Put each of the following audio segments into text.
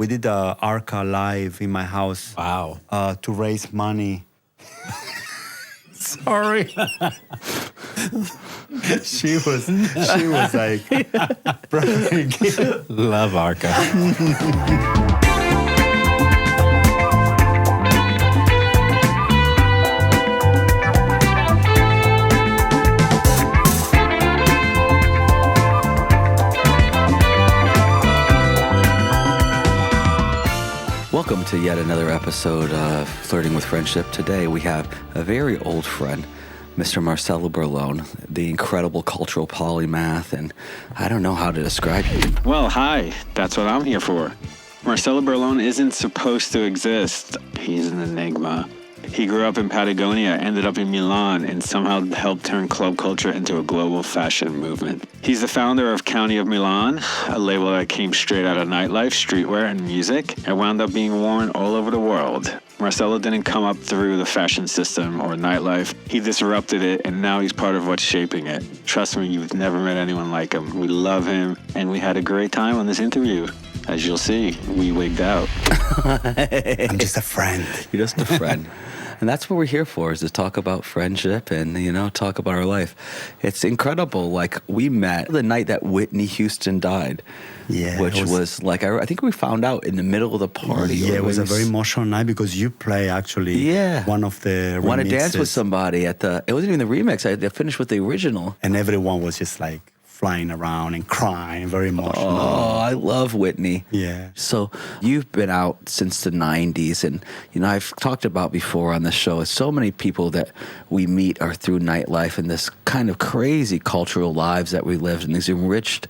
We did a Arca live in my house. Wow. To raise money. Sorry. she was like, Love Arca. Welcome to yet another episode of Flirting with Friendship. Today we have a very old friend, Mr. Marcelo Burlon, the incredible cultural polymath, and I don't know how to describe you. Well, hi. That's what I'm here for. Marcelo Burlon isn't supposed to exist. He's an enigma. He grew up in Patagonia, ended up in Milan, and somehow helped turn club culture into a global fashion movement. He's the founder of County of Milan, a label that came straight out of nightlife, streetwear, and music, and wound up being worn all over the world. Marcelo didn't come up through the fashion system or nightlife. He disrupted it, and now he's part of what's shaping it. Trust me, you've never met anyone like him. We love him, and we had a great time on this interview. As you'll see, we wigged out. I'm just a friend. You're just a friend. And that's what we're here for, is to talk about friendship and, talk about our life. It's incredible. Like, we met the night that Whitney Houston died. Yeah. Which was like, I think we found out in the middle of the party. Yeah, it was a very emotional night because you play actually one of the remixes. Want to dance with somebody it wasn't even the remix. I finished with the original. And everyone was just like flying around and crying, very emotional. Oh, I love Whitney. Yeah. So you've been out since the 90s, and, I've talked about before on the show, so many people that we meet are through nightlife and this kind of crazy cultural lives that we lived, and these enriched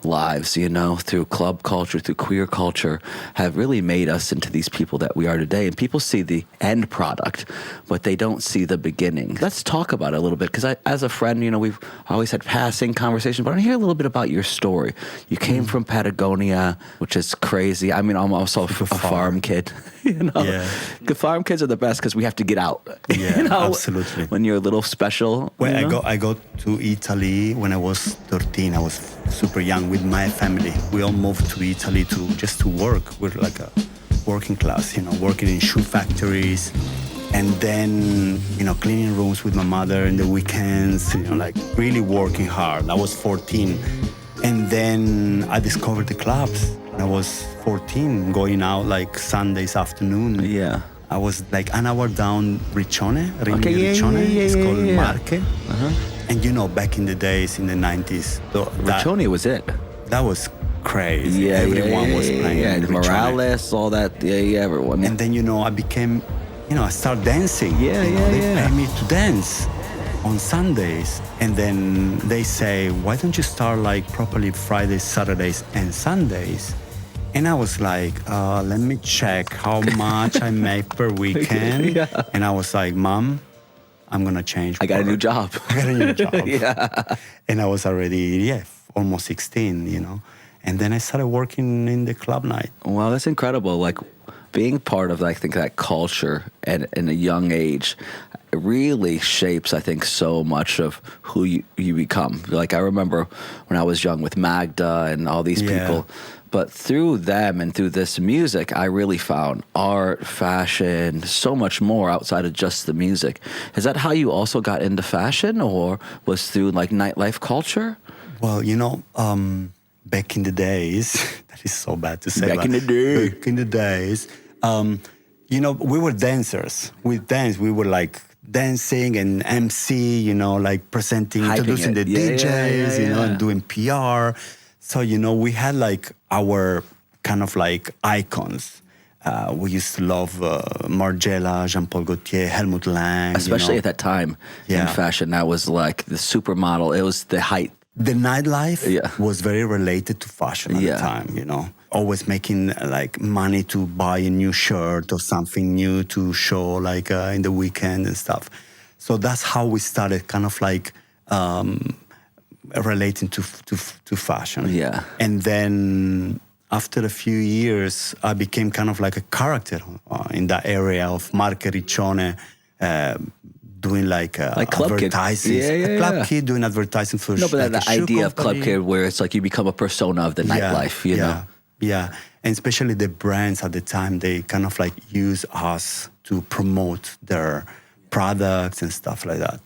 lives, through club culture, through queer culture, have really made us into these people that we are today. And people see the end product, but they don't see the beginning. Let's talk about it a little bit, because as a friend, we've always had passing conversations, but I want to hear a little bit about your story. You came from Patagonia, which is crazy. I mean, I'm also a farm kid. Yeah. The farm kids are the best because we have to get out. Yeah, absolutely. When you're a little special. Well, I got to Italy when I was 13. I was super young with my family. We all moved to Italy just to work. We're like a working class, working in shoe factories. And then, cleaning rooms with my mother in the weekends, like really working hard. I was 14. And then I discovered the clubs. I was 14, going out like Sundays afternoon. Yeah. I was like an hour down Riccione. Riccione. It's called Marche. Uh-huh. And back in the days, in the 90s. Riccione was it. That was crazy. Yeah, everyone was playing. Yeah, Morales, all that. Yeah, everyone. And then, I became... I started dancing. They pay me to dance on Sundays. And then they say, why don't you start like properly Fridays, Saturdays, and Sundays? And I was like, let me check how much I make per weekend. Yeah. And I was like, Mom, I'm going to change. I got a new job. Yeah. And I was already, almost 16, And then I started working in the club night. Well, that's incredible. Like, being part of, I think, that culture at in a young age really shapes, I think, so much of who you become. Like, I remember when I was young with Magda and all these people, but through them and through this music, I really found art, fashion, so much more outside of just the music. Is that how you also got into fashion, or was through, like, nightlife culture? Well, back in the days, that is so bad to say. Back in the days, we were dancers. We danced. We were like dancing and MC, like presenting, introducing the DJs, and doing PR. So, we had like our kind of like icons. We used to love Margiela, Jean-Paul Gaultier, Helmut Lang. Especially at that time in fashion. That was like the supermodel. It was the height. The nightlife was very related to fashion at the time, Always making like money to buy a new shirt or something new to show like in the weekend and stuff. So that's how we started kind of like relating to fashion. Yeah. And then after a few years, I became kind of like a character in that area of Marche Riccione, doing like club advertising. Kid. A club kid doing advertising for but like the idea of club kid where it's like you become a persona of the nightlife, you know? Yeah, and especially the brands at the time, they kind of like use us to promote their products and stuff like that.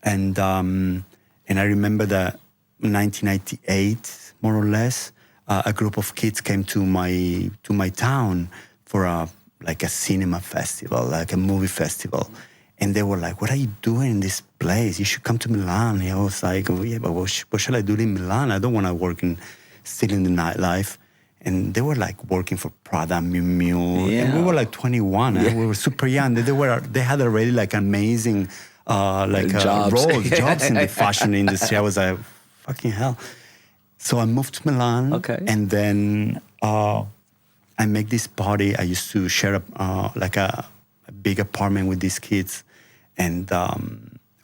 And I remember that 1998, more or less, a group of kids came to my town for a cinema festival, like a movie festival. And they were like, "What are you doing in this place? You should come to Milan." And I was like, "Oh, yeah, but what shall I do in Milan? I don't want to work still in the nightlife." And they were like working for Prada, Miu Miu. Yeah. And we were like 21. Yeah. We were super young. They had already like amazing Jobs. jobs in the fashion industry. I was like, fucking hell. So I moved to Milan. Okay. And then I make this party. I used to share a big apartment with these kids. And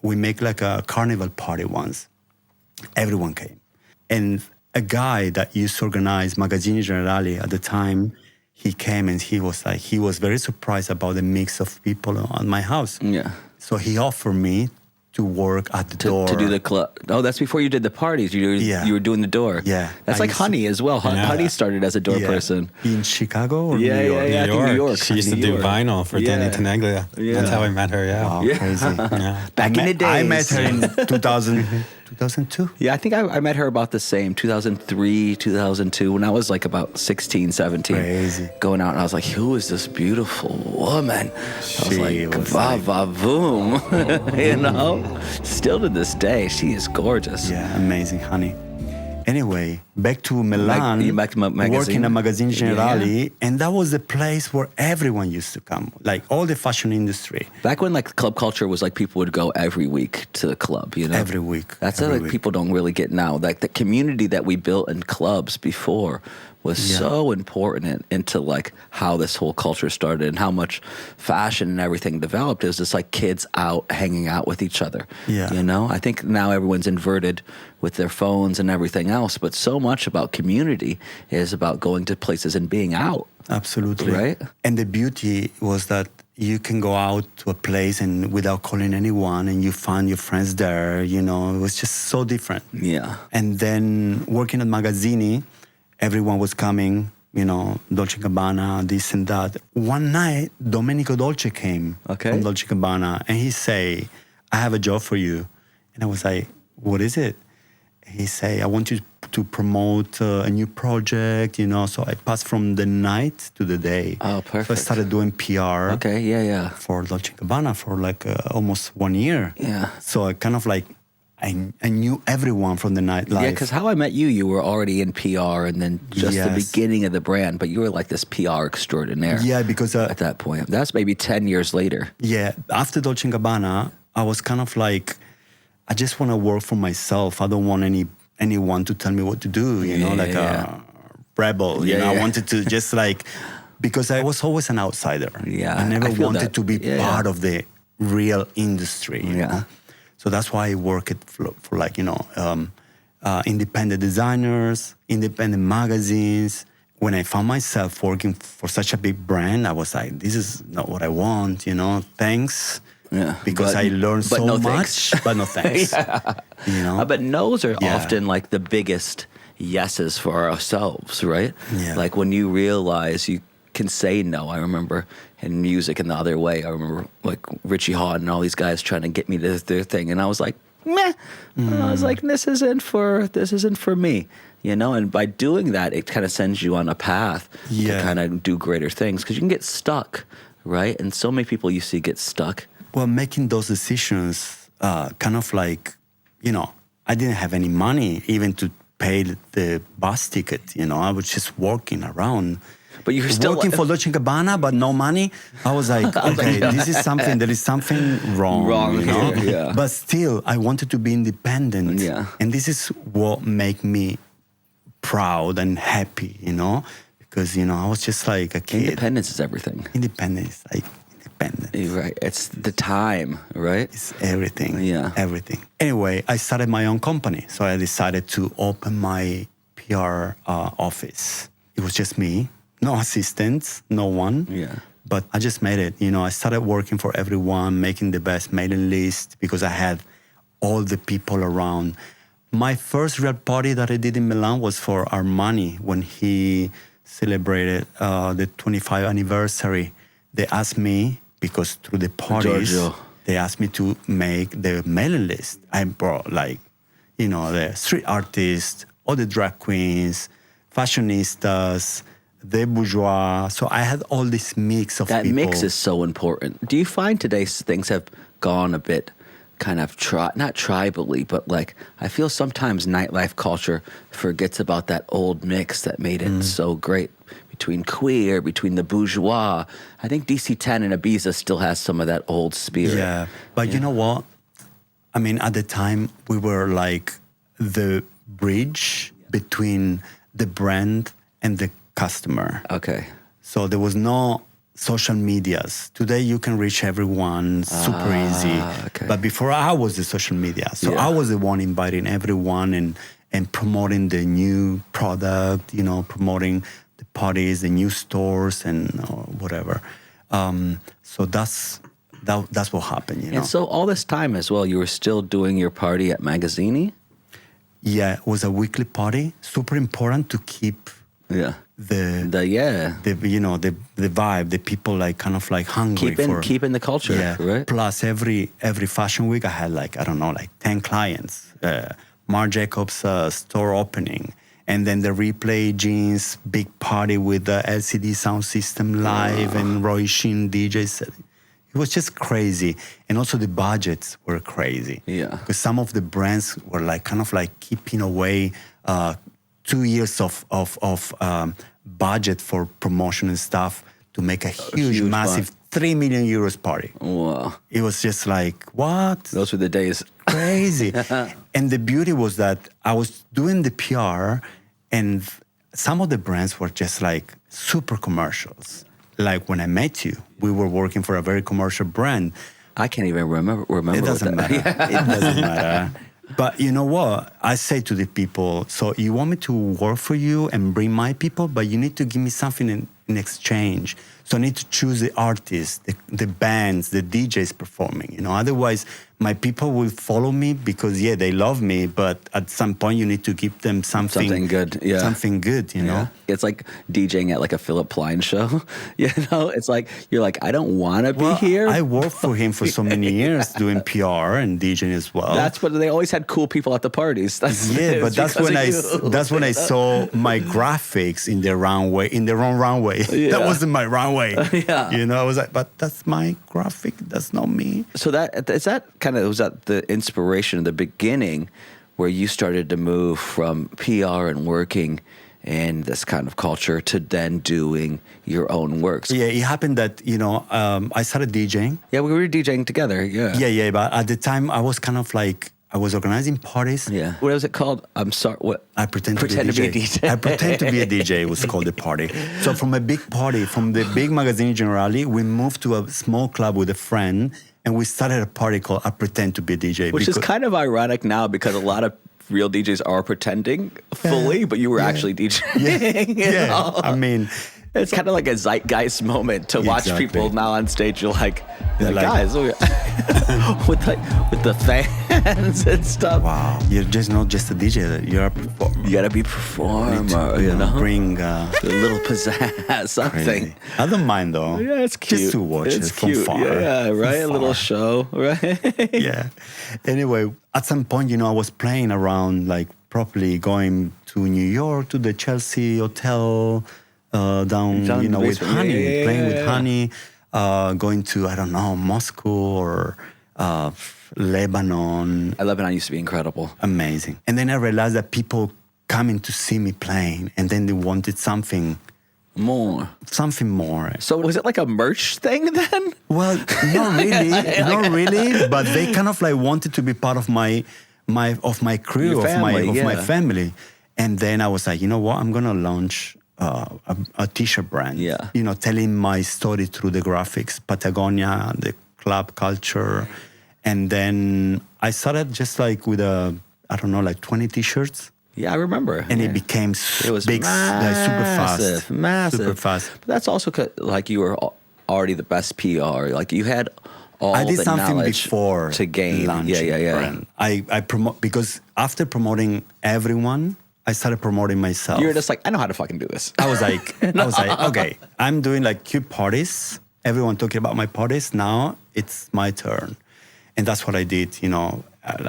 we make like a carnival party once. Everyone came. And a guy that used to organize Magazzini Generali at the time, he came and he was very surprised about the mix of people at my house. Yeah. So he offered me to work at the door. To do the club. Oh, that's before you did the parties. You were doing the door. Yeah. That's like Honey as well. Honey started as a door person. In Chicago or Yeah, New York? yeah, I think New York. She used to do vinyl for Danny Tenaglia. Yeah. That's how I met her, Wow, crazy. Yeah. Back in the days. I met her in 2002. Yeah, I think I met her about the same, 2003, 2002, when I was like about 16, 17. Crazy. Going out, and I was like, who is this beautiful woman? I was like, was va like- va voom. You know? Still to this day, she is gorgeous. Yeah, amazing, honey. Anyway, back to Milan, back to Magazzini. working at Magazzini Generali, Yeah. and that was the place where everyone used to come, like all the fashion industry. Back when like club culture was like people would go every week to the club, you know? Every week. That's every what week. people don't really get now. Like the community that we built in clubs before was so important into like how this whole culture started and how much fashion and everything developed. It was just like kids out hanging out with each other. Yeah. You know, I think now everyone's inverted with their phones and everything else, but so much about community is about going to places and being out. Absolutely. Right? And the beauty was that you can go out to a place and without calling anyone and you find your friends there, you know, it was just so different. Yeah. And then working at Magazzini, everyone was coming, you know, Dolce Gabbana, this and that. One night, Domenico Dolce came from Dolce Gabbana and he say, "I have a job for you." And I was like, "What is it?" He say, "I want you to promote a new project, you know." So I passed from the night to the day. Oh, perfect. So I started doing PR Okay, yeah. for Dolce Gabbana for like almost 1 year. Yeah. So I kind of like, I knew everyone from the nightlife. Yeah, because how I met you, you were already in PR and then just the Yes. beginning of the brand, but you were like this PR extraordinaire. Yeah, because At that point. That's maybe 10 years later. yeah, after Dolce & Gabbana, I was kind of like, I just want to work for myself. I don't want anyone to tell me what to do, you know, like a rebel. You know, I wanted to just like, because I was always an outsider. Yeah, I never I feel wanted that. to be part of the real industry. You Yeah. know? So that's why I work for like, you know, independent designers, independent magazines. When I found myself working for such a big brand, I was like, this is not what I want, you know, thanks. Yeah. Because I learned so no much, thanks. but no thanks. You know? But no's are Yeah. often like the biggest yeses for ourselves, right? Yeah. Like when you realize you can say no. I remember in music in the other way, I remember like Riccione and all these guys trying to get me to their thing. And I was like, meh. I was like, this isn't for me. You know, and by doing that, it kind of sends you on a path to kind of do greater things because you can get stuck, right? And so many people you see get stuck. Well, making those decisions, kind of like, you know, I didn't have any money even to pay the bus ticket. You know, I was just walking around. But you're still working for Dolce & Gabbana, but no money. I was like, okay, this is something. There is something wrong. You know? here, yeah. But still, I wanted to be independent. Yeah. And this is what made me proud and happy. You know, because you know I was just like a kid. Independence is everything. Independence, like independence. You're right. It's the time, right? It's everything. Yeah. Everything. Anyway, I started my own company. So I decided to open my PR office. It was just me, no assistants, no one. Yeah. But I just made it. You know, I started working for everyone, making the best mailing list because I had all the people around. My first real party that I did in Milan was for Armani when he celebrated the 25th anniversary, they asked me, because through the parties, Giorgio. they asked me to make the mailing list. I brought the street artists, all the drag queens, fashionistas, the bourgeois. So I had all this mix of That people. mix is so important. Do you find today's things have gone a bit kind of not tribally, but like I feel sometimes nightlife culture forgets about that old mix that made it so great between queer, between the bourgeois. I think DC-10 and Ibiza still has some of that old spirit. Yeah, but you know what? I mean, at the time, we were like the bridge between the brand and the customer. Okay. So there was no social medias. Today you can reach everyone super easy. Okay. But before I was the social media. So Yeah. I was the one inviting everyone and promoting the new product, promoting the parties, the new stores and whatever. So that's what happened, And so all this time as well, you were still doing your party at Magazzini? Yeah, it was a weekly party. Super important to keep Yeah. the vibe, the people like kind of like hungry Keeping the culture, yeah. right? Plus every fashion week I had like 10 clients. Marc Jacobs store opening, and then the replay jeans big party with the LCD sound system live and Roy Shin DJs. It was just crazy, and also the budgets were crazy. Yeah, because some of the brands were like kind of like keeping away 2 years of budget for promotion and stuff to make a huge massive 3 million euros party. Wow. It was just like, what? Those were the days. Crazy. And the beauty was that I was doing the PR, and some of the brands were just like super commercials. Like when I met you, we were working for a very commercial brand. I can't even remember. It doesn't matter. It doesn't matter. But you know what? I say to the people, so you want me to work for you and bring my people, but you need to give me something in exchange. So I need to choose the artists, the bands, the DJs performing. Otherwise my people will follow me because they love me, but at some point you need to give them something good. Yeah, something good. Yeah. It's like DJing at like a Philip Plein show. It's like you're like, I don't want to be here. I worked for him for so many years doing PR and DJing as well. That's what they always had cool people at the parties. But that's when I saw my graphics in the wrong runway. Yeah. That wasn't my runway. Yeah. I was like, but that's my graphic. That's not me. So was that the inspiration in the beginning where you started to move from PR and working in this kind of culture to then doing your own works? Yeah, it happened that, I started DJing. Yeah, we were DJing together. Yeah. Yeah, but at the time I was kind of like, I was organizing parties. Yeah. What was it called? I'm sorry. What? I pretend to be a DJ. I pretend to be a DJ. It was called the party. So from a big party, from the big Magazzini Generali, we moved to a small club with a friend, and we started a party called I Pretend to be a DJ. Which is kind of ironic now because a lot of real DJs are pretending fully, but you were actually DJing. Yeah. I mean, it's kind of like a zeitgeist moment to watch people now on stage. You're like guys, with the fans and stuff. Wow, you're just not just a DJ. You're a performer. You gotta be a performer. Bring a little pizzazz, something. Crazy. I don't mind though. Yeah, it's cute. Just to watch it's it from cute. far. Yeah, right. A little show, right? Yeah. Anyway, at some point, I was playing around, like properly going to New York to the Chelsea hotel. Down with Honey, playing with Honey, going to, I don't know, Moscow or Lebanon. Lebanon used to be incredible. Amazing. And then I realized that people coming to see me playing, and then they wanted something more. So was it like a merch thing then? Well, not really, but they kind of like wanted to be part of my crew, my family. And then I was like, you know what, I'm going to launch a t-shirt brand, telling my story through the graphics, Patagonia, the club culture. And then I started just like with 20 t-shirts. Yeah, I remember. And it became big, massive, super fast. But that's also like you were already the best PR. Like you had all I did the something knowledge before to gain. Launching brand. I promote, because after promoting everyone, I started promoting myself. You're just like, I know how to fucking do this. I was like, okay, I'm doing like cute parties. Everyone talking about my parties. Now it's my turn. And that's what I did, you know,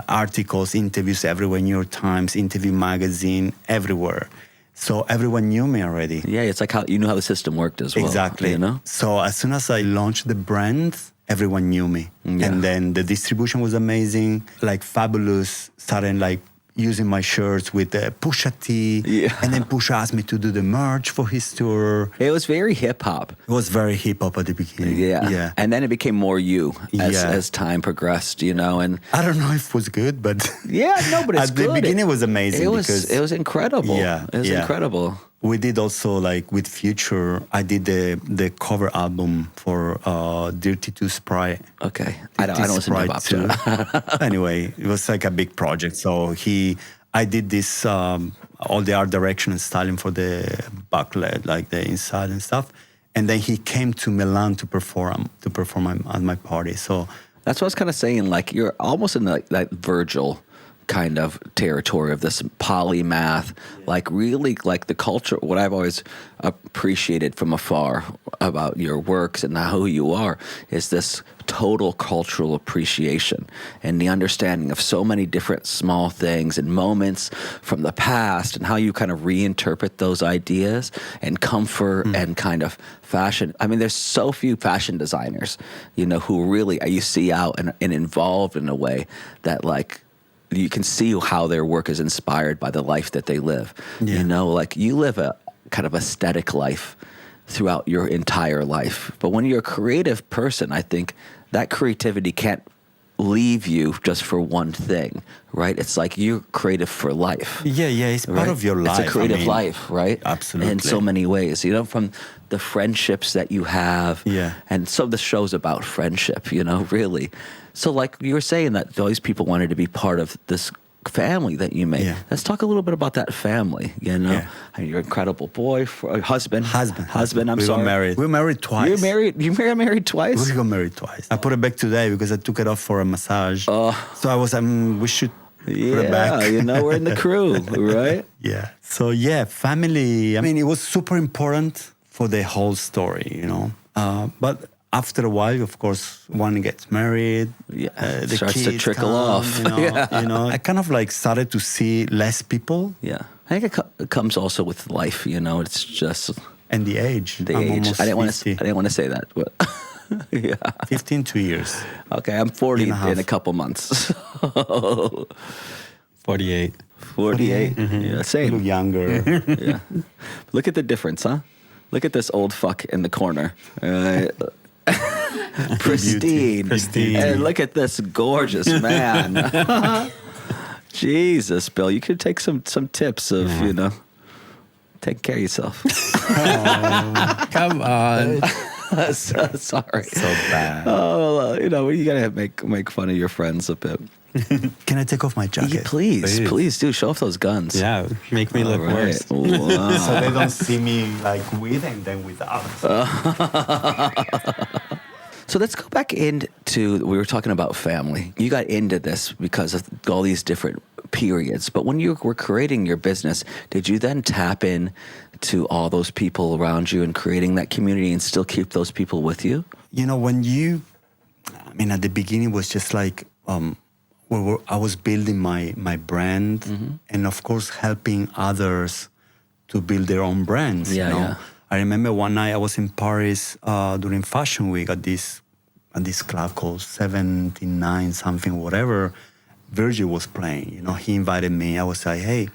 articles, interviews everywhere, New York Times, interview magazine, everywhere. So everyone knew me already. Yeah, it's like how you knew how the system worked as well. Exactly. You know? So as soon as I launched the brand, everyone knew me. Yeah. And then the distribution was amazing. Like Fabulous started like using my shirts with Pusha T. Yeah. And then Pusha asked me to do the merch for his tour. It was very hip hop. It was very hip hop at the beginning. Yeah. Yeah. And then it became more you as time progressed, you know. And I don't know if it was good, but yeah, no, but it's at good. the beginning it was amazing. It was incredible. Yeah, It was yeah. incredible. We did also like with Future. I did the cover album for Dirty 2 Sprite. Okay. I don't listen to hip-hop too. too. Anyway, it was like a big project. So I did this all the art direction and styling for the backlit, like the inside and stuff. And then he came to Milan to perform at my party. So That's what I was kind of saying. Like, you're almost in like that Virgil kind of territory of this polymath, like really like the culture. What I've always appreciated from afar about your works and who you are is this total cultural appreciation and the understanding of so many different small things and moments from the past and how you kind of reinterpret those ideas and comfort and kind of fashion. I mean, there's so few fashion designers, you know, who really you see out and involved in a way that like you can see how their work is inspired by the life that they live. Yeah. You know, like you live a kind of aesthetic life throughout your entire life. But when you're a creative person, I think that creativity can't leave you just for one thing, right? It's like you're creative for life. yeah, it's part of your life. It's a creative I mean, life, right? Absolutely. In so many ways, you know, from the friendships that you have. Yeah. And so the show's about friendship, you know, really. So like you were saying that all these people wanted to be part of this family that you made. Yeah. Let's talk a little bit about that family, you know. Yeah. And your incredible husband. I'm we sorry. got married. We were married twice. You married twice? We got married twice. I put it back today because I took it off for a massage. So I was, we should put it back. Yeah, you know, we're in the crew, right? Yeah. So yeah, family. I mean, it was super important for the whole story, you know. But after a while, of course, one gets married. Yeah, the starts to kids trickle come, off. You know, Yeah. you know, I kind of like started to see less people. Yeah. I think it comes also with life, you know. It's just And the age. the I'm age. almost I didn't 50. want to say that, but yeah. 15, 2 years. Okay, I'm 40 and a half. in a couple months. 48. 48. Yeah, A little same. younger. Yeah. Look at the difference, huh? Look at this old fuck in the corner. Pristine. Pristine. And look at this gorgeous man. Jesus, Bill, you could take some tips of, you know, taking care of yourself. Come on. Sorry. So bad. Oh, you know, you gotta make fun of your friends a bit. Can I take off my jacket? Yeah, please do. Show off those guns. Yeah, make me look All right. worse. Wow. So they don't see me like with and then without. So let's go back into, we were talking about family. You got into this because of all these different periods. But when you were creating your business, did you then tap in to all those people around you and creating that community and still keep those people with you? You know, at the beginning it was just like, I was building my brand and of course helping others to build their own brands. Yeah, you know? yeah. I remember one night I was in Paris during Fashion Week at this club called 79 something, whatever. Virgil was playing. You know, he invited me. I was like, hey,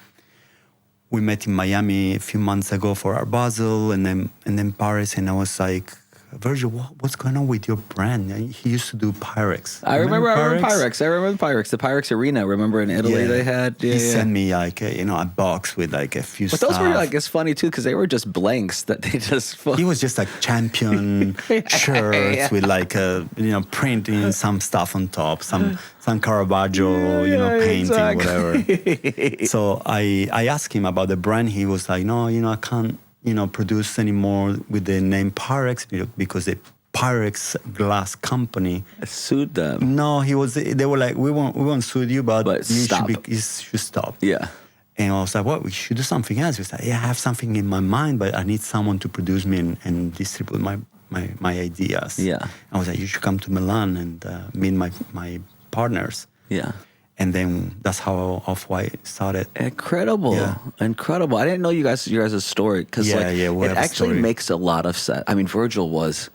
we met in Miami a few months ago for Art Basel and then Paris. And I was like, Virgil, what's going on with your brand? He used to do Pyrex. I remember Pyrex. I remember Pyrex. The Pyrex Arena, remember in Italy they had? Yeah, he sent me like a box with like a few But stuff. those were like, it's funny too, because they were just blanks that they just... He was just like champion shirts with like printing some stuff on top, some Caravaggio, painting, whatever. So I asked him about the brand. He was like, no, I can't, produce anymore with the name Pyrex because the Pyrex glass company sued them. No, they were like, we won't sue you, but you stop. should stop. Yeah. And I was like, well, we should do something else. He was like, yeah, I have something in my mind, but I need someone to produce me and distribute my ideas. Yeah. I was like, you should come to Milan and meet my partners. Yeah. And then that's how Off-White started. Incredible. Yeah. Incredible. I didn't know you guys' story because We it have a actually story. makes a lot of sense. I mean, Virgil was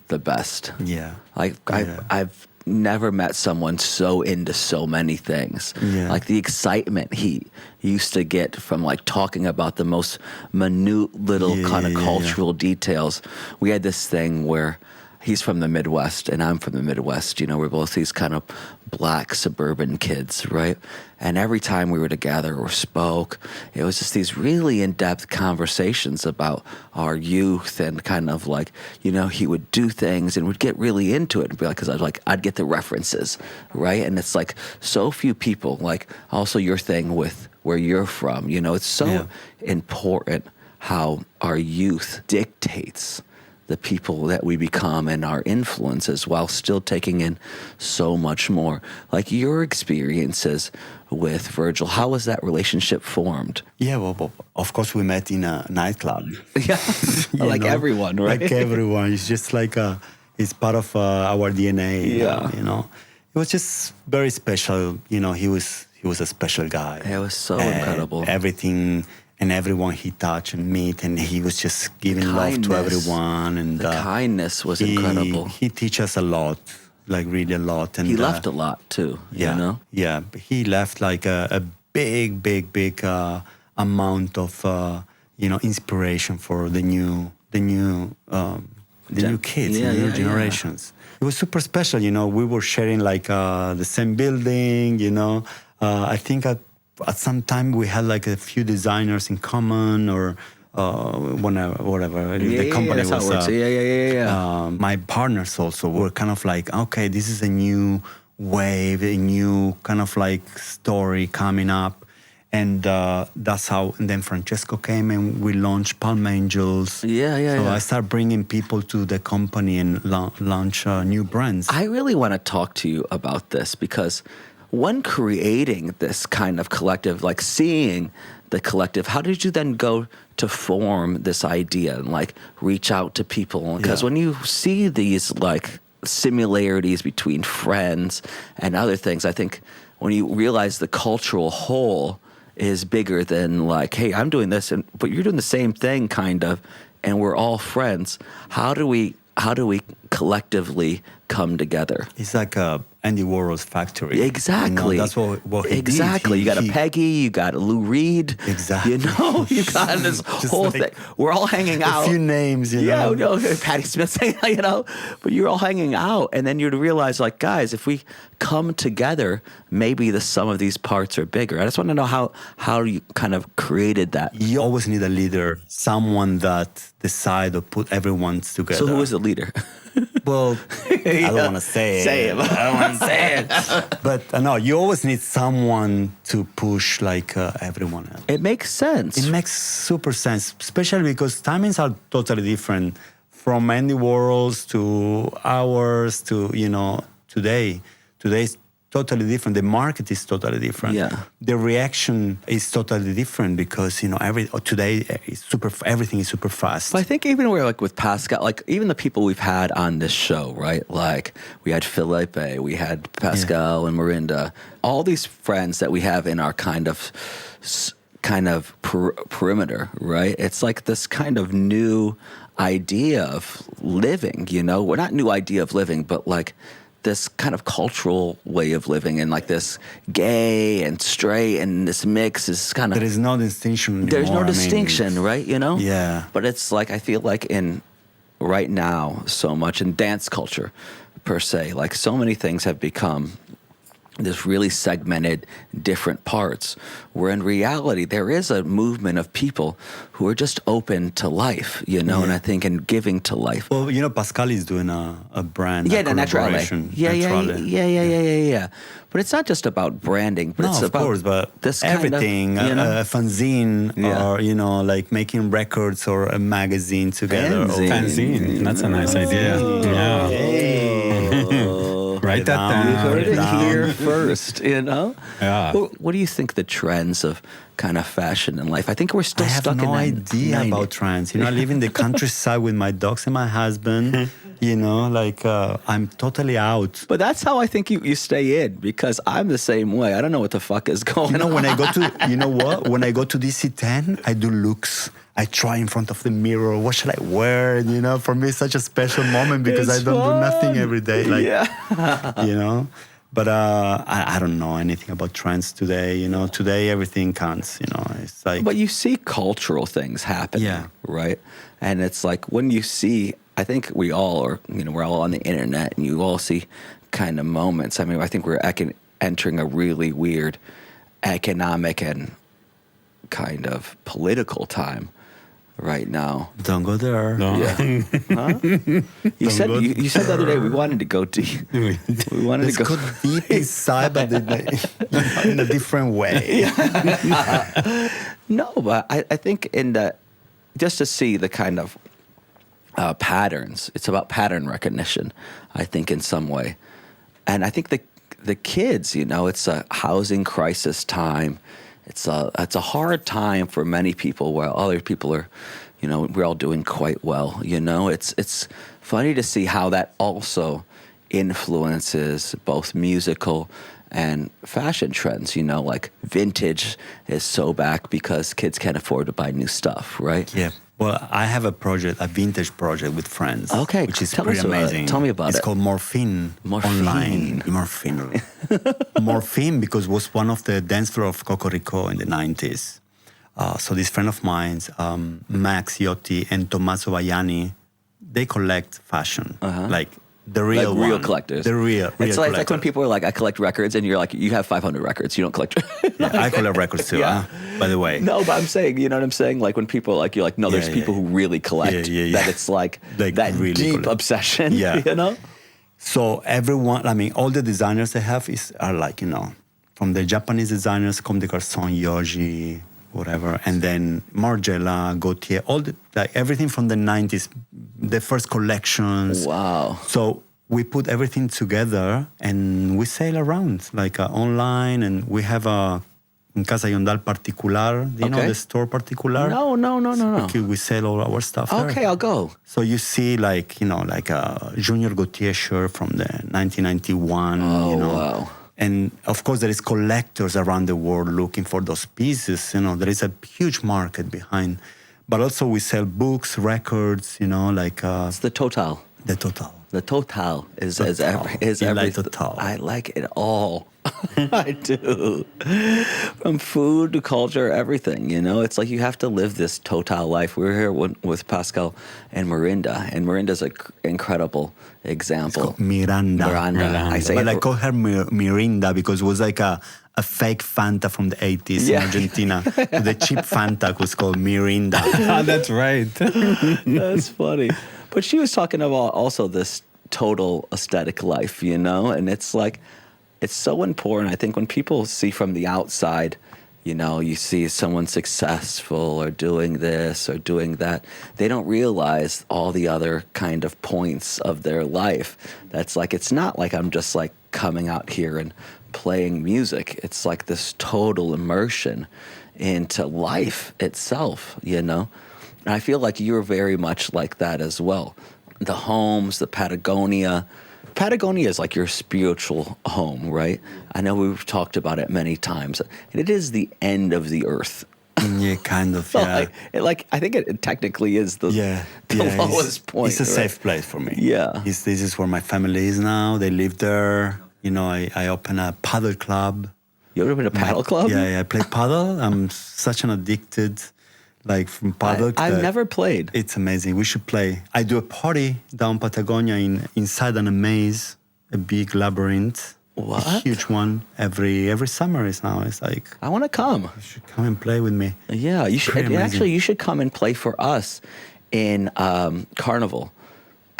the best. Yeah. Like Yeah. I've never met someone so into so many things. Yeah. Like the excitement he used to get from like talking about the most minute little kind of cultural details. We had this thing where he's from the Midwest and I'm from the Midwest. You know, we're both these kind of black suburban kids, right? And every time we were together or spoke, it was just these really in-depth conversations about our youth and kind of like, you know, he would do things and would get really into it and be like, because I'd get the references, right? And it's like so few people, like also your thing with where you're from, you know, it's so important how our youth dictates the people that we become and our influences while still taking in so much more. Like your experiences with Virgil, how was that relationship formed? Yeah, well, of course we met in a nightclub. Yeah, like know? everyone, right? Like everyone. It's just like it's part of our DNA. Yeah. You know, it was just very special. You know, he was a special guy. It was so incredible. Everything and everyone he touched and meet, and he was just giving love to everyone. And the kindness was incredible. He teach us a lot, like really a lot. And he left a lot too. Yeah, you know? Yeah. He left like a big amount of inspiration for the new kids, the new generations. It was super special. You know, we were sharing like the same building. You know, I think at some time we had like a few designers in common, or whatever. The company that's how it works. My partners also were kind of like, okay, this is a new wave, a new kind of like story coming up. And that's how, and then Francesco came and we launched Palm Angels. So I started bringing people to the company and launch new brands. I really want to talk to you about this because when creating this kind of collective, like seeing the collective, how did you then go to form this idea and like reach out to people? Because when you see these like similarities between friends and other things, I think when you realize the cultural whole is bigger than like, hey, I'm doing this, but you're doing the same thing kind of, and we're all friends. How do we collectively come together? It's like Andy Warhol's factory. Exactly. You know, that's what he exactly. did. You got a Peggy, you got a Lou Reed. Exactly. You know, you got this whole like thing. We're all hanging out. A few names, you know. Yeah, Patti Smith, you know, but you're all hanging out, and then you'd realize, like, guys, if we come together, maybe the sum of these parts are bigger. I just want to know how you kind of created that. You always need a leader, someone that decide or put everyone together. So who is the leader? Well, I don't want to say it. Say it. I don't want to say it. But no, you always need someone to push like everyone else. It makes sense. It makes super sense, especially because timings are totally different from Andy Warhol's to ours to, you know, today. Today's totally different. The market is totally different. Yeah. The reaction is totally different because, you know, today is everything is super fast. But I think even where like with Pascal, like even the people we've had on this show, right? Like we had Felipe, we had Pascal and Mirinda, all these friends that we have in our kind of perimeter, right? It's like this kind of new idea of living, you know? Well, not new idea of living, but like this kind of cultural way of living, and like this gay and straight and this mix is kind of... There is no distinction anymore. There's no distinction, right? You know? Yeah. But it's like, I feel like right now so much in dance culture per se, like so many things have become this really segmented different parts, where in reality there is a movement of people who are just open to life, you know, and I think in giving to life. Well, you know, Pascal is doing a brand, the collaboration. Yeah. But it's not just about branding, but it's about but this everything, kind of, you know? a fanzine, or, you know, like making records or a magazine together. Fanzine. That's a nice idea. Yeah. Hey. Write that You down. heard it down. here first, you know? Yeah. What do you think the trends of kind of fashion and life? I think we're still I have stuck no in that idea 90s. about trends. You know, I live in the countryside with my dogs and my husband. You know, like I'm totally out. But that's how I think you stay in, because I'm the same way. I don't know what the fuck is going You know, on. when I go to, you know what? When I go to DC10, I do looks. I try in front of the mirror. What should I wear? And, you know, for me, it's such a special moment because It's I don't do nothing fun. every day. Like, Yeah. you know. But I don't know anything about trends today. You know, today everything counts. You know, it's like. But you see cultural things happening, Yeah. right? And it's like when you see, I think we all are, you know, we're all on the internet and you all see kind of moments. I mean, I think we're entering a really weird economic and kind of political time right now. Don't go there. No. Yeah. Huh? You said go you said the other day we wanted to go deep. We wanted Let's to go. go deep inside, but in a different way. No, but I think in the just to see the kind of patterns. It's about pattern recognition, I think, in some way. And I think the kids, you know, it's a housing crisis time. It's a hard time for many people while other people are, you know, we're all doing quite well. You know, it's funny to see how that also influences both musical and fashion trends. You know, like vintage is so back because kids can't afford to buy new stuff, right? Yeah. Well, I have a project, a vintage project with friends. Okay, Which is tell pretty us about it. amazing. Tell me about it's it. It's called Morfin. Morfin. Online. Morfin. Morfin, because it was one of the dance floor of Cocorico in the 90s. So this friend of mine, Max Iotti and Tommaso Vaiani, they collect fashion. Like the real like real one. collectors. The real It's like when collector. people are like, I collect records, and you're like, you have 500 records. You don't collect. Yeah, I collect records too, Yeah. by the way. No, but I'm saying, you know what I'm saying? Like when people are like, you're like, no, there's Yeah, people yeah. who really collect. Yeah. That it's like that really deep collect. obsession. Yeah. You know? So everyone, I mean, all the designers they have are like, you know, from the Japanese designers, Comme des Garçons, Yoji, whatever, and then Margiela, Gautier, like everything from the 90s, the first collections. Wow. So we put everything together and we sail around, like online, and we have in Casa Yondal Particular, do you know Okay. the store Particular? No. We sell all our stuff there. Okay, I'll go. So you see, like, you know, like a Junior Gautier shirt from the 1991, Oh, you know. wow. And of course, there is collectors around the world looking for those pieces. You know, there is a huge market behind. But also we sell books, records, you know, like It's the total. the Total. The total is Total. is You like everything. Total. I like it all. I do. From food to culture, everything. You know, it's like you have to live this total life. We were here with Pascal and Mirinda, and Mirinda's an incredible example. Miranda. I say But it, I call her Mirinda because it was like a fake Fanta from the 80s Yeah. in Argentina. The cheap Fanta was called Mirinda. Ah, that's right. That's funny. But she was talking about also this total aesthetic life, you know? And it's like, it's so important. I think when people see from the outside, you know, you see someone successful or doing this or doing that, they don't realize all the other kind of points of their life. That's like, it's not like I'm just like coming out here and playing music. It's like this total immersion into life itself, you know? And I feel like you're very much like that as well. The homes, the Patagonia. Patagonia is like your spiritual home, right? I know we've talked about it many times. And it is the end of the earth. Yeah, kind of, yeah. I think it technically is the it's- lowest point. It's a right? safe place for me. Yeah. This is where my family is now. They live there. You know, I open a paddle club. You ever been to a paddle club? Yeah, I play paddle. I'm such an addicted, like from paddle. I've never played. It's amazing. We should play. I do a party down Patagonia inside a maze, a big labyrinth. What? A huge one. Every summer is now. It's like, I want to come. you should come and play with me. Yeah, you should. Pretty amazing. Actually, you should come and play for us in Carnival.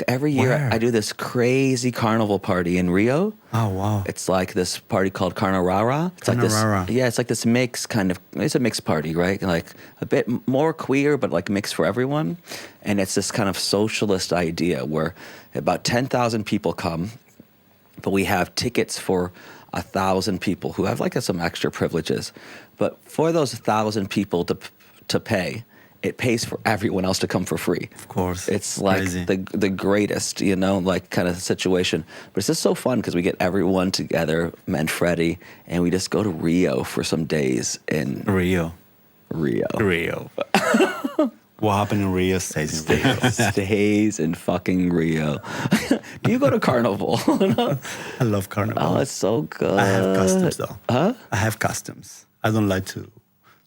Every year, Where? I do this crazy carnival party in Rio. Oh, wow. It's like this party called Carnarara. It's like Carnarara. this. Yeah, it's like this mix kind of. It's a mixed party, right? Like a bit more queer, but like mixed for everyone. And it's this kind of socialist idea where about 10,000 people come, but we have tickets for 1,000 people who have like some extra privileges. But for those 1,000 people to pay, it pays for everyone else to come for free. Of course. It's like Crazy. the greatest, like kind of situation. But it's just so fun because we get everyone together, Manfredi, and we just go to Rio for some days in Rio. Rio. What happened in Rio stays in Rio. Stays in fucking Rio. Do you go to Carnival? I love Carnival. Oh, it's so good. I have customs though. Huh? I have customs. I don't like to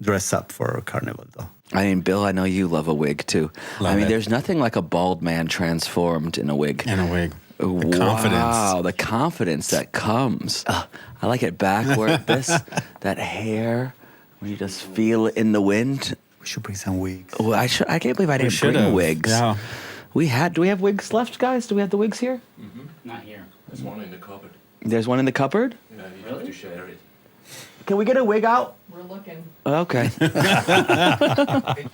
dress up for Carnival though. I mean, Bill, I know you love a wig too. Love it. There's nothing like a bald man transformed in a wig. In a wig. The confidence. Wow, the confidence that comes. I like it backward. That hair, when you just feel it in the wind. We should bring some wigs. Oh, I can't believe I didn't bring should've. wigs. Yeah. Do we have wigs left, guys? Do we have the wigs here? Not here. There's one in the cupboard. There's one in the cupboard? Yeah, you have to share it. Can we get a wig out? We're looking. Okay.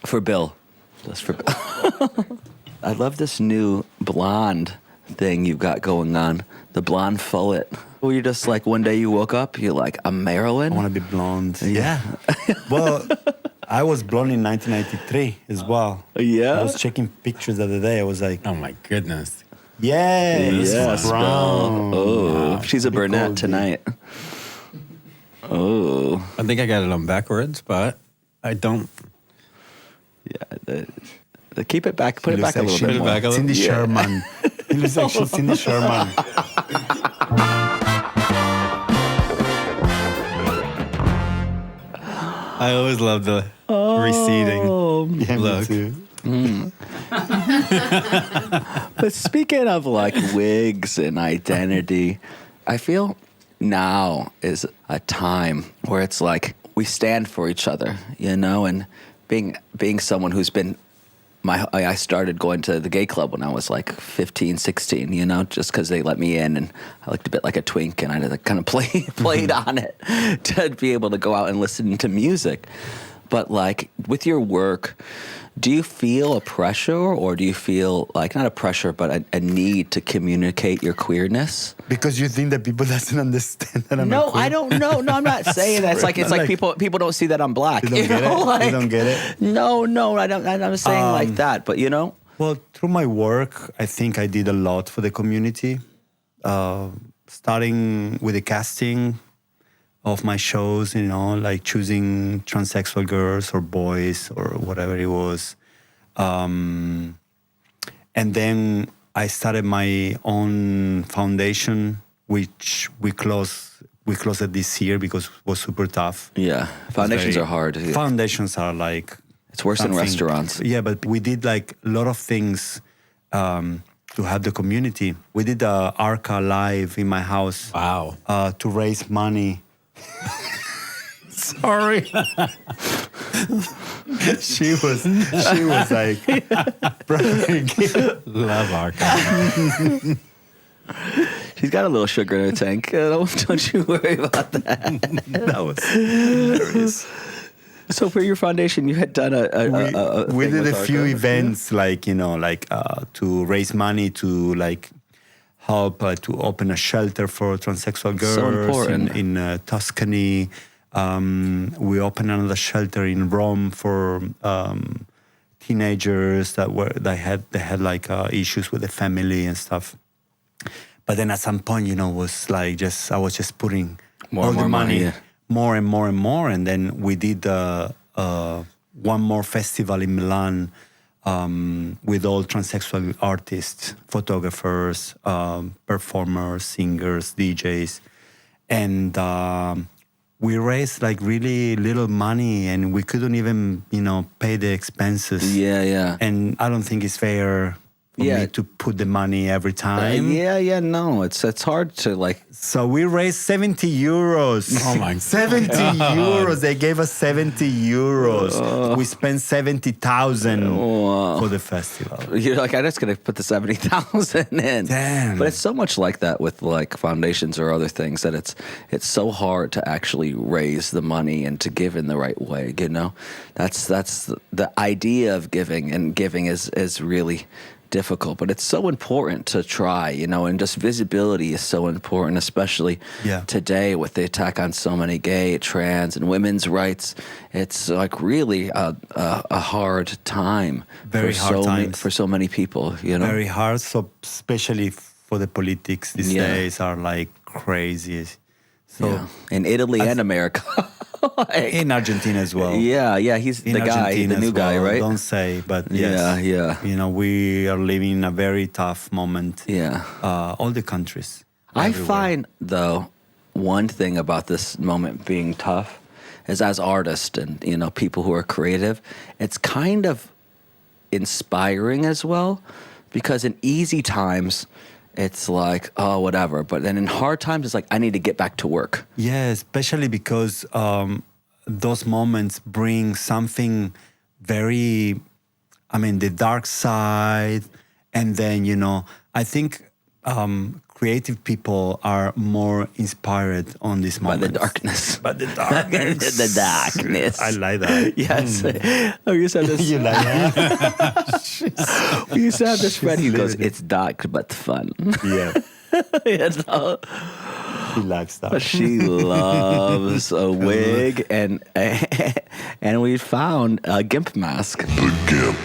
For Bill. Just for Bill. I love this new blonde thing you've got going on. The blonde fullet. Where you just like, one day you woke up, you're like, I'm Marilyn? I want to be blonde. Yeah. Well, I was blonde in 1993 as well. Yeah? I was checking pictures the other day. I was like, Oh my goodness. Yes, brown. Oh, she's a Pretty brunette cold, tonight. Oh. I think I got it on backwards, but I don't. Yeah. Keep it back. Put it back a little bit Put it more. back a little- Cindy Yeah. Sherman. It looks like she's Cindy Sherman. I always love the receding Yeah, me look. too. But speaking of like wigs and identity, I feel now is a time where it's like we stand for each other, and being someone who's been I started going to the gay club when I was like 15, 16, just because they let me in and I looked a bit like a twink and I just kind of played on it to be able to go out and listen to music. But like with your work, do you feel a pressure or do you feel like not a pressure, but a need to communicate your queerness? Because you think that people doesn't understand that I'm a No, queer? I don't know. No, I'm not saying that. It's like people don't see that I'm black. They don't get it? Like, They don't get it? No, I don't. I'm not saying like that. But Well, through my work, I think I did a lot for the community. Starting with the casting of my shows, like choosing transsexual girls or boys or whatever it was. And then I started my own foundation, which we closed it this year because it was super tough. yeah, foundations are hard. Foundations are like... It's worse than something- restaurants. Yeah, but we did like a lot of things to help the community. We did Arca live in my house Wow. to raise money. Sorry. she was like, Love Arca. She's got a little sugar in her tank. Don't you worry about that. that was hilarious. So for your foundation, you had done We thing did with a few Arca? events to raise money to help to open a shelter for transsexual girls So important. in Tuscany. We opened another shelter in Rome for teenagers they had issues with the family and stuff. But then at some point, was like I was just putting More all and the more money, money, yeah. more and more and more, and then we did one more festival in Milan with all transsexual artists, photographers, performers, singers, DJs, and we raised like really little money, and we couldn't even pay the expenses. Yeah. And I don't think it's fair for Yeah. me to put the money every time. No, it's hard to like. So we raised 70 euros. Oh my 70 euros. They gave us 70 euros. We spent 70,000 for the festival. You're like, I'm just gonna put the 70,000 in. Damn. But it's so much like that with like foundations or other things that it's so hard to actually raise the money and to give in the right way. That's the idea of giving, and giving is really difficult, but it's so important to try, and just visibility is so important, especially today with the attack on so many gay, trans, and women's rights. It's like really a hard time. Very hard times. For so many people, Very hard, so especially for the politics these days are like crazy. So in Italy and America. in Argentina as well. Yeah, he's In the guy, Argentina the new as well. guy, right? Don't say, but yes. Yeah. We are living in a very tough moment. Yeah. All the countries. I everywhere. find, though, one thing about this moment being tough is as artists and, people who are creative, it's kind of inspiring as well, because in easy times, it's like, oh, whatever. But then in hard times, it's like, I need to get back to work. Yeah, especially because those moments bring something very, the dark side. And then, I think creative people are more inspired on this moment. By the darkness. By the darkness. The darkness. I like that. Yes. Oh, you said this. You like that? We used to have this friend who goes, it's dark but fun. Yeah. She likes that. She loves a wig and we found a gimp mask. The gimp.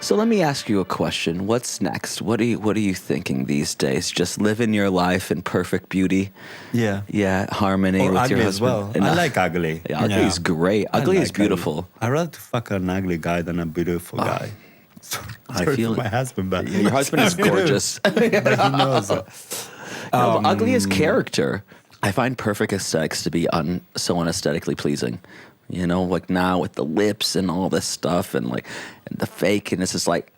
So let me ask you a question. What's next? What are you thinking these days? Just living your life in perfect beauty? Yeah. Yeah, harmony Or with ugly your as husband. well. I like ugly. Yeah, ugly is great. Ugly is beautiful. I'd rather fuck an ugly guy than a beautiful guy. I Sorry feel for my husband, but your husband is gorgeous. but he knows. But ugly is character. I find perfect aesthetics to be so unaesthetically pleasing. Like now with the lips and all this stuff and the fake, and it's just like,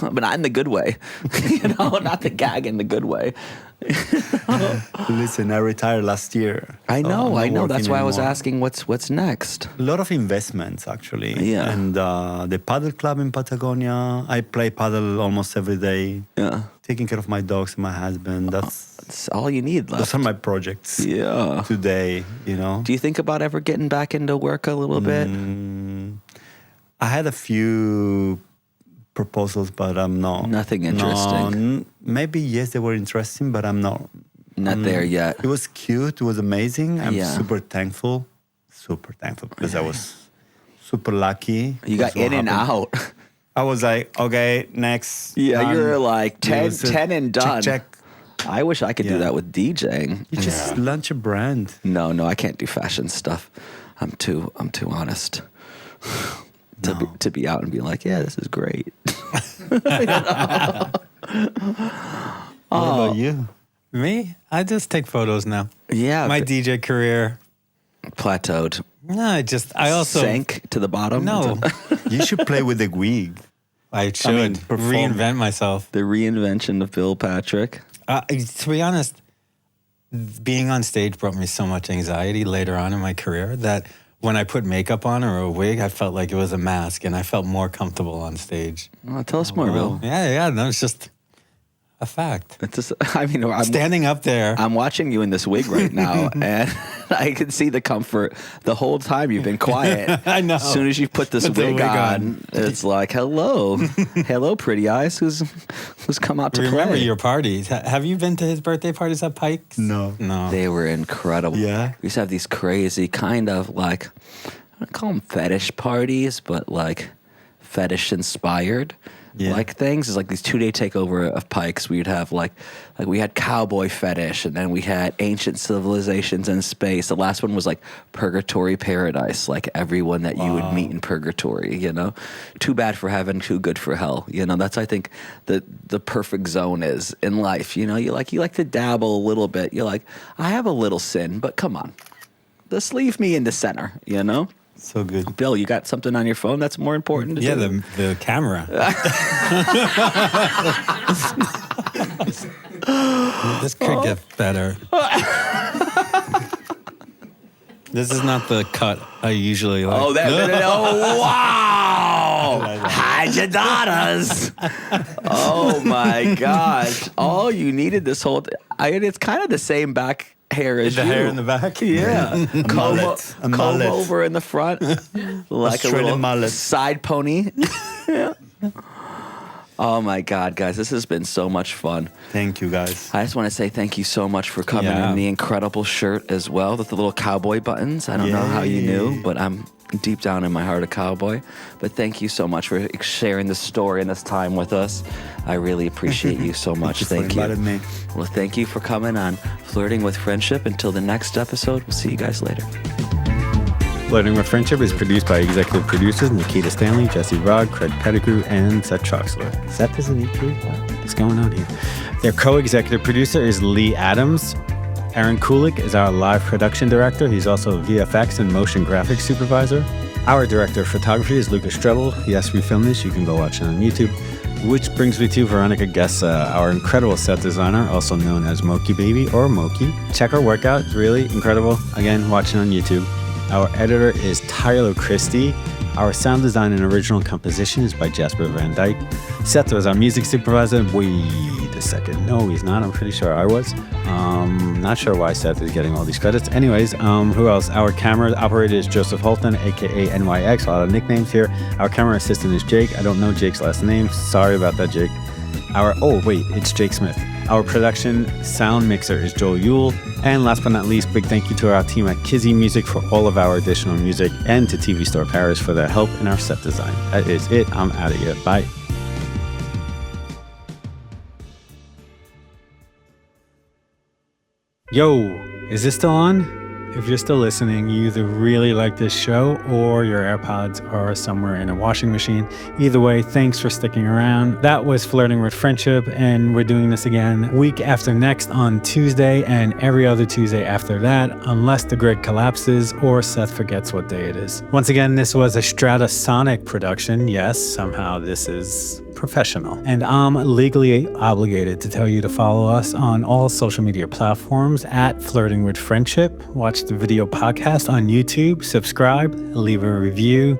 but not in the good way, not the gag in the good way. Listen, I retired last year. I know. I'm not That's working why I was anymore. asking what's next. A lot of investments, actually. Yeah. And the padel club in Patagonia, I play padel almost every day. Yeah, Taking care of my dogs and my husband. that's all you need left. Those are my projects. Yeah. Today, Do you think about ever getting back into work a little bit? I had a few proposals, but I'm not. Nothing interesting. Maybe yes, they were interesting, but I'm not. Not there yet. It was cute. It was amazing. I'm Yeah. super thankful because I was super lucky. You got It was in and happened. out. I was like, okay, next. Yeah, done. you're like 10 It was a 10 and done. Check. I wish I could do Yeah. that with DJing. You just launch a brand. No, I can't do fashion stuff. I'm too honest to be out and be like, yeah, this is great. What about you? Me? I just take photos now. Yeah, My DJ career. plateaued, No, I also sank to the bottom. No, You should play with the wig. I should perform. reinvent myself. The reinvention of Bill Patrick. To be honest, being on stage brought me so much anxiety later on in my career that when I put makeup on or a wig, I felt like it was a mask, and I felt more comfortable on stage. Oh, tell us more, Bill. Yeah, no, it's just a fact. It's just, I'm Standing up there. I'm watching you in this wig right now, and I can see the comfort the whole time you've been quiet. I know. As soon as you put this Put the wig wig on, on. it's like, hello, hello, pretty eyes. Who's come out to Remember play? your parties. Have you been to his birthday parties at Pyke's? No. They were incredible. Yeah? We used to have these crazy kind of like, I don't call them fetish parties, but like fetish inspired. Yeah. Like things is like these 2-day takeover of Pikes. We'd have like we had cowboy fetish, and then we had ancient civilizations in space. The last one was like purgatory paradise, like everyone that you would meet in purgatory. Too bad for heaven, too good for hell. That's I think the perfect zone is in life. You like to dabble a little bit. You're like, I have a little sin, but come on, just leave me in the center. So good. Bill, you got something on your phone that's more important to Yeah, do? the camera. This could get better. This is not the cut I usually like. Oh, that! Oh, wow! Hide Enchiladas. Oh my gosh! All you needed this whole. It's kind of the same back hair as The you. hair in the back? Yeah, comb mullet. over in the front, like a Australian little mullet. side pony. Yeah. Oh my God, guys, this has been so much fun. Thank you, guys. I just want to say thank you so much for coming Yeah. in the incredible shirt as well with the little cowboy buttons. I don't know how you knew, but I'm deep down in my heart a cowboy. But thank you so much for sharing this story and this time with us. I really appreciate you so much. Thank you for inviting me. Well, thank you for coming on Flirting with Friendship. Until the next episode, we'll see you guys later. Flirting with Friendship is produced by executive producers Nikita Stanley, Jesse Rogg, Craig Pettigrew, and Seth Troxler. Seth is an EP? What is going on here? Their co-executive producer is Lee Adams. Aaron Kulik is our live production director. He's also a VFX and motion graphics supervisor. Our director of photography is Lucas Strebel. Yes, we filmed this. You can go watch it on YouTube. Which brings me to Veronica Gessa, our incredible set designer, also known as Moki Baby or Moki. Check her workout. It's really incredible. Again, watch it on YouTube. Our editor is Tyler Christie. Our sound design and original composition is by Jasper Van Dyke. Seth was our music supervisor. Wait a second. No, he's not. I'm pretty sure I was. Not sure why Seth is getting all these credits. Anyways, who else? Our camera operator is Joseph Holton, aka NYX. A lot of nicknames here. Our camera assistant is Jake. I don't know Jake's last name. Sorry about that, Jake. It's Jake Smith. Our production sound mixer is Joel Yule. And last but not least, big thank you to our team at Kizzy Music for all of our additional music and to TV Store Paris for their help in our set design. That is it. I'm out of here. Bye. Yo, is this still on? If you're still listening, you either really like this show or your AirPods are somewhere in a washing machine. Either way, thanks for sticking around. That was Flirting with Friendship, and we're doing this again week after next on Tuesday and every other Tuesday after that, unless the grid collapses or Seth forgets what day it is. Once again, this was a Stratasonic production. Yes, somehow this is professional. And I'm legally obligated to tell you to follow us on all social media platforms at Flirting with Friendship. Watch the video podcast on YouTube, subscribe, leave a review,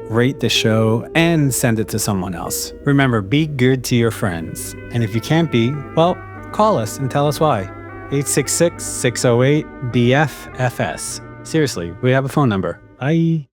rate the show, and send it to someone else. Remember, be good to your friends. And if you can't be, well, call us and tell us why. 866-608-BFFS. Seriously, we have a phone number. Bye.